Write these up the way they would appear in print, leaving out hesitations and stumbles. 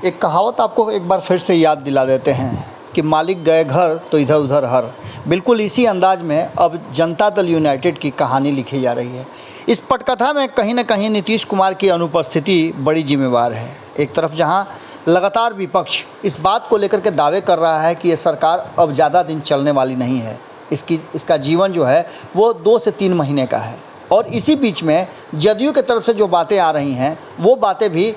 एक कहावत आपको एक बार फिर से याद दिला देते हैं कि मालिक गए घर तो इधर उधर हर। बिल्कुल इसी अंदाज में अब जनता दल यूनाइटेड की कहानी लिखी जा रही है। इस पटकथा में कहीं न कहीं नीतीश कुमार की अनुपस्थिति बड़ी जिम्मेवार है। एक तरफ जहां लगातार विपक्ष इस बात को लेकर के दावे कर रहा है कि ये सरकार अब ज़्यादा दिन चलने वाली नहीं है, इसका जीवन जो है वो 2 से 3 महीने का है, और इसी बीच में जदयू की तरफ से जो बातें आ रही हैं वो बातें भी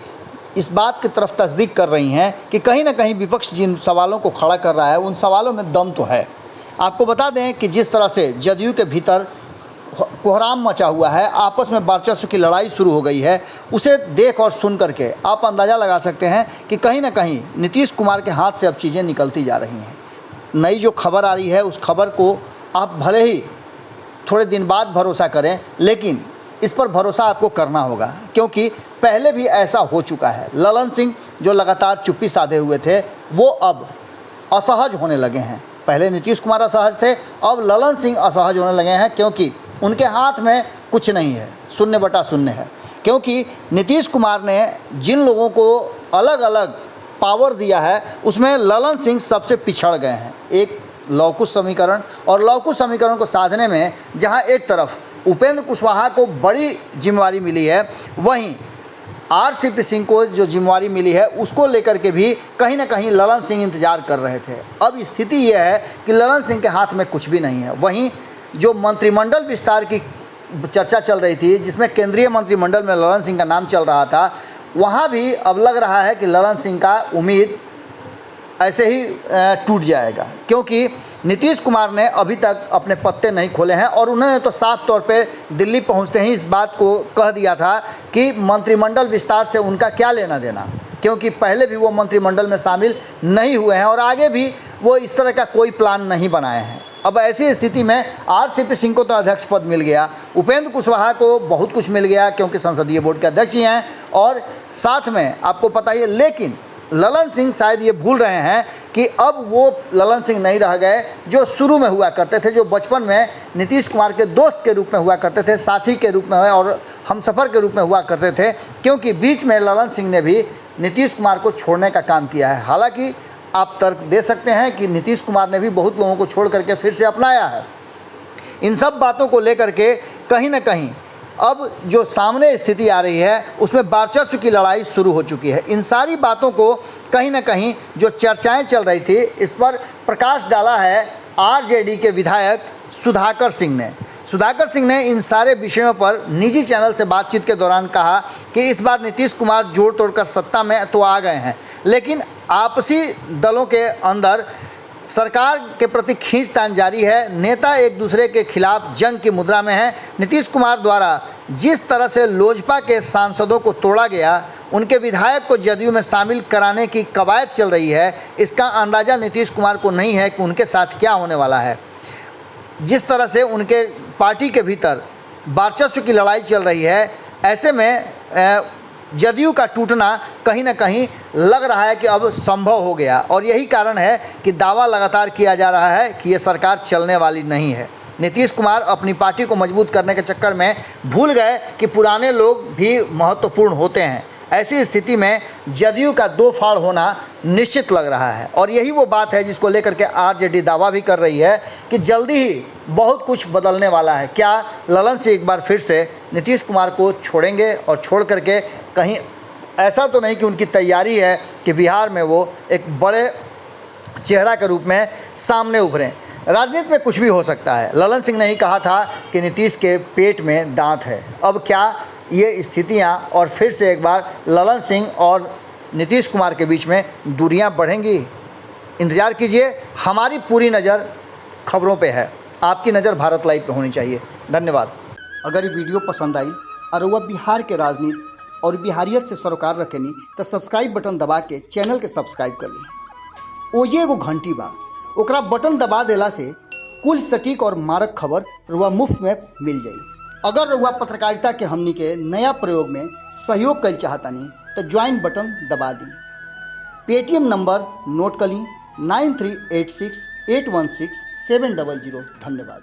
इस बात की तरफ तस्दीक कर रही हैं कि कहीं ना कहीं विपक्ष जिन सवालों को खड़ा कर रहा है उन सवालों में दम तो है। आपको बता दें कि जिस तरह से जदयू के भीतर कोहराम मचा हुआ है, आपस में वर्चस्व की लड़ाई शुरू हो गई है, उसे देख और सुन करके आप अंदाज़ा लगा सकते हैं कि कहीं ना कहीं नीतीश कुमार के हाथ से अब चीज़ें निकलती जा रही हैं। नई जो खबर आ रही है उस खबर को आप भले ही थोड़े दिन बाद भरोसा करें, लेकिन इस पर भरोसा आपको करना होगा, क्योंकि पहले भी ऐसा हो चुका है। ललन सिंह जो लगातार चुप्पी साधे हुए थे वो अब असहज होने लगे हैं। पहले नीतीश कुमार असहज थे, अब ललन सिंह असहज होने लगे हैं, क्योंकि उनके हाथ में कुछ नहीं है, 0/0 है। क्योंकि नीतीश कुमार ने जिन लोगों को अलग अलग पावर दिया है उसमें ललन सिंह सबसे पिछड़ गए हैं। एक लवकुश समीकरण, और लवकुश समीकरण को साधने में जहां एक तरफ उपेंद्र कुशवाहा को बड़ी जिम्मेवारी मिली है, वहीं आरसीपी सिंह को जो जिम्मेवारी मिली है उसको लेकर के भी कहीं ना कहीं ललन सिंह इंतजार कर रहे थे। अब स्थिति यह है कि ललन सिंह के हाथ में कुछ भी नहीं है। वहीं जो मंत्रिमंडल विस्तार की चर्चा चल रही थी, जिसमें केंद्रीय मंत्रिमंडल में ललन सिंह का नाम चल रहा था, वहाँ भी अब लग रहा है कि ललन सिंह का उम्मीद ऐसे ही टूट जाएगा, क्योंकि नीतीश कुमार ने अभी तक अपने पत्ते नहीं खोले हैं, और उन्होंने तो साफ तौर पे दिल्ली पहुंचते ही इस बात को कह दिया था कि मंत्रिमंडल विस्तार से उनका क्या लेना देना, क्योंकि पहले भी वो मंत्रिमंडल में शामिल नहीं हुए हैं और आगे भी वो इस तरह का कोई प्लान नहीं बनाए हैं। अब ऐसी स्थिति में आरसीपी सिंह को तो अध्यक्ष पद मिल गया, उपेंद्र कुशवाहा को बहुत कुछ मिल गया क्योंकि संसदीय बोर्ड के अध्यक्ष ही हैं, और साथ में आपको पता ही है, लेकिन ललन सिंह शायद ये भूल रहे हैं कि अब वो ललन सिंह नहीं रह गए जो शुरू में हुआ करते थे, जो बचपन में नीतीश कुमार के दोस्त के रूप में हुआ करते थे, साथी के रूप में और हमसफ़र के रूप में हुआ करते थे। क्योंकि बीच में ललन सिंह ने भी नीतीश कुमार को छोड़ने का काम किया है। हालांकि आप तर्क दे सकते हैं कि नीतीश कुमार ने भी बहुत लोगों को छोड़ करके फिर से अपनाया है। इन सब बातों को लेकर के कहीं ना कहीं अब जो सामने स्थिति आ रही है उसमें वर्चस्व की लड़ाई शुरू हो चुकी है। इन सारी बातों को कहीं ना कहीं जो चर्चाएं चल रही थी, इस पर प्रकाश डाला है आरजेडी के विधायक सुधाकर सिंह ने इन सारे विषयों पर निजी चैनल से बातचीत के दौरान कहा कि इस बार नीतीश कुमार जोड़ तोड़कर सत्ता में तो आ गए हैं, लेकिन आपसी दलों के अंदर सरकार के प्रति खींचतान जारी है। नेता एक दूसरे के खिलाफ जंग की मुद्रा में है। नीतीश कुमार द्वारा जिस तरह से लोजपा के सांसदों को तोड़ा गया, उनके विधायक को जदयू में शामिल कराने की कवायद चल रही है, इसका अंदाज़ा नीतीश कुमार को नहीं है कि उनके साथ क्या होने वाला है। जिस तरह से उनके पार्टी के भीतर वर्चस्व की लड़ाई चल रही है, ऐसे में जदयू का टूटना कहीं ना कहीं लग रहा है कि अब संभव हो गया, और यही कारण है कि दावा लगातार किया जा रहा है कि ये सरकार चलने वाली नहीं है। नीतीश कुमार अपनी पार्टी को मजबूत करने के चक्कर में भूल गए कि पुराने लोग भी महत्वपूर्ण होते हैं। ऐसी स्थिति में जदयू का 2 फाड़ होना निश्चित लग रहा है, और यही वो बात है जिसको लेकर के आरजेडी दावा भी कर रही है कि जल्दी ही बहुत कुछ बदलने वाला है। क्या ललन सिंह एक बार फिर से नीतीश कुमार को छोड़ेंगे, और छोड़ करके कहीं ऐसा तो नहीं कि उनकी तैयारी है कि बिहार में वो एक बड़े चेहरा के रूप में सामने उभरें। राजनीति में कुछ भी हो सकता है। ललन सिंह ने ही कहा था कि नीतीश के पेट में दांत है। अब क्या ये स्थितियां और फिर से एक बार ललन सिंह और नीतीश कुमार के बीच में दूरियां बढ़ेंगी? इंतज़ार कीजिए। हमारी पूरी नज़र खबरों पे है, आपकी नज़र भारत लाइव पे होनी चाहिए। धन्यवाद। अगर ये वीडियो पसंद आई और वह बिहार के राजनीति और बिहारियत से सरोकार रखेनी तो सब्सक्राइब बटन दबा के चैनल के सब्सक्राइब कर ली। ओजे एगो घंटी बा, ओकरा बटन दबा देला से कुल सटीक और मारक खबर रुआ मुफ्त में मिल जाई। अगर रुआ पत्रकारिता के हमनी के नया प्रयोग में सहयोग कर चाहतानी तो ज्वाइन बटन दबा दी। पेटीएम नंबर नोट कर ली 9386816700। धन्यवाद।